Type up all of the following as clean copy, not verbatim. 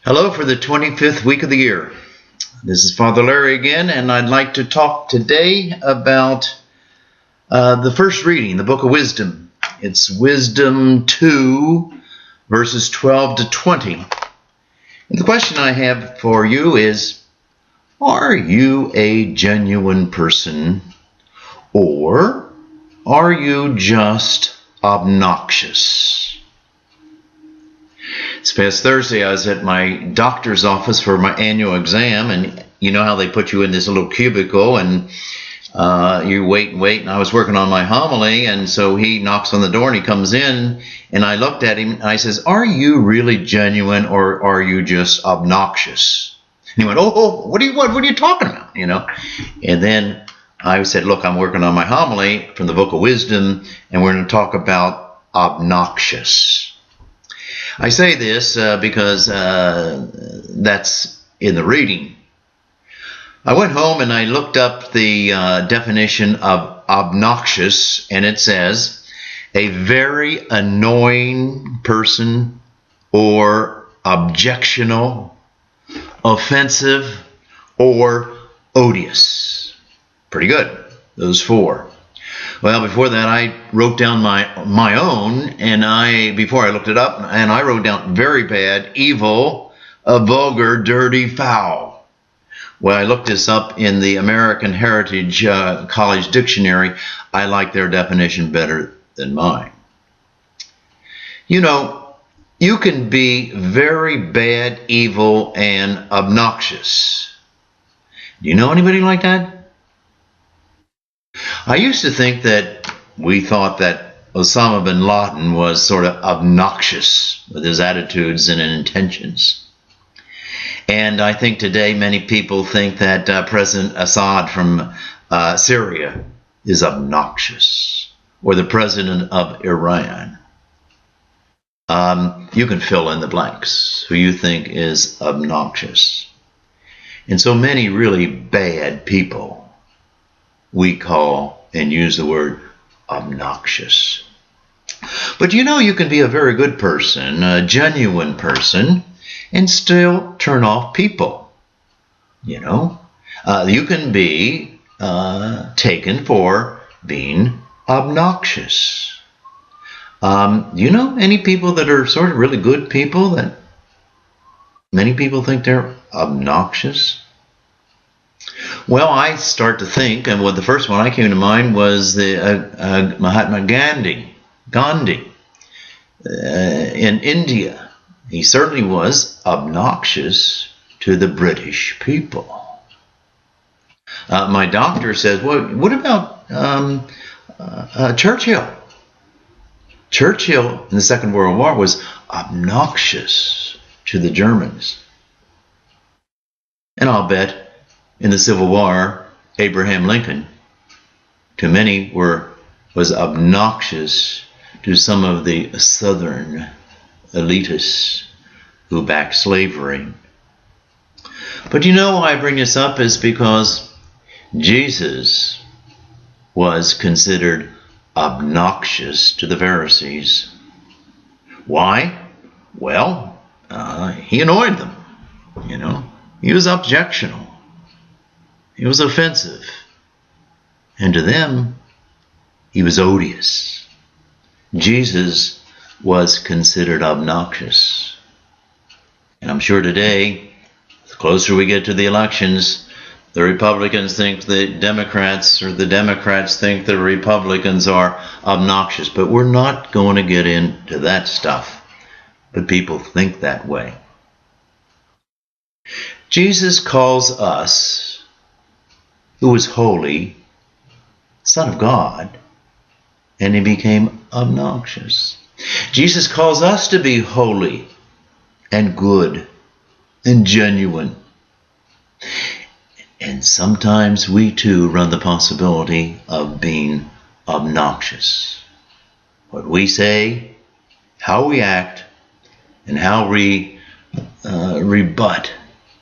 Hello for the 25th week of the year. This is Father Larry again, and I'd like to talk today about the first reading, the Book of Wisdom. It's Wisdom 2, verses 12 to 20. And the question I have for you is, are you a genuine person, or are you just obnoxious? This past Thursday, I was at my doctor's office for my annual exam, and you know how they put you in this little cubicle, and you wait and wait, and I was working on my homily, and so he knocks on the door, and he comes in, and I looked at him, and I says, are you really genuine, or are you just obnoxious? And he went, oh, what are you talking about, And then I said, look, I'm working on my homily from the Book of Wisdom, and we're going to talk about obnoxious. I say this because that's in the reading. I went home and I looked up the definition of obnoxious, and it says, a very annoying person or objectionable, offensive, or odious. Pretty good, those four. Well, before that, I wrote down my own, and before I looked it up, and I wrote down very bad, evil, vulgar, dirty, foul. Well, I looked this up in the American Heritage College Dictionary. I like their definition better than mine. You can be very bad, evil, and obnoxious. Do you know anybody like that? I used to think that we thought that Osama bin Laden was sort of obnoxious with his attitudes and intentions. And I think today many people think that President Assad from Syria is obnoxious, or the president of Iran. You can fill in the blanks who you think is obnoxious. And so many really bad people we call and use the word obnoxious. But you can be a very good person, a genuine person, and still turn off people. You can be taken for being obnoxious. Any people that are sort of really good people that many people think they're obnoxious? Well, I start to think, and the first one I came to mind was the Mahatma Gandhi in India. He certainly was obnoxious to the British people. My doctor says, well, what about Churchill? Churchill in the Second World War was obnoxious to the Germans. And I'll bet in the Civil War, Abraham Lincoln, to many, was obnoxious to some of the Southern elitists who backed slavery. But why I bring this up is because Jesus was considered obnoxious to the Pharisees. Why? Well, he annoyed them. He was objectionable. He was offensive. And to them, he was odious. Jesus was considered obnoxious. And I'm sure today, the closer we get to the elections, the Republicans think the Democrats, or the Democrats think the Republicans are obnoxious. But we're not going to get into that stuff. But people think that way. Jesus calls us, who was holy, Son of God, and he became obnoxious. Jesus calls us to be holy and good and genuine. And sometimes we too run the possibility of being obnoxious. What we say, how we act, and how we rebut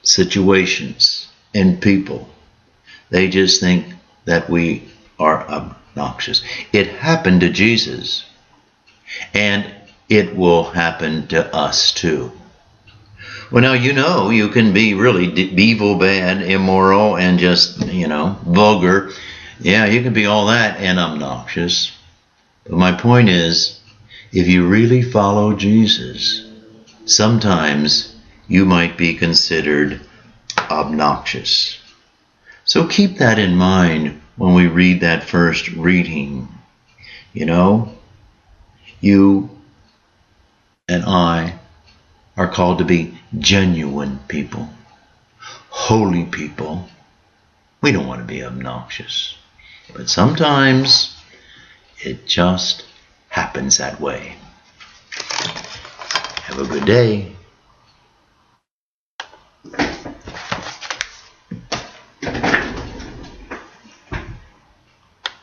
situations and people. They just think that we are obnoxious. It happened to Jesus, and it will happen to us too. Well, now you can be really evil, bad, immoral, and just, vulgar. Yeah, you can be all that and obnoxious. But my point is, if you really follow Jesus, sometimes you might be considered obnoxious. So keep that in mind when we read that first reading. You and I are called to be genuine people, holy people. We don't want to be obnoxious. But sometimes it just happens that way. Have a good day.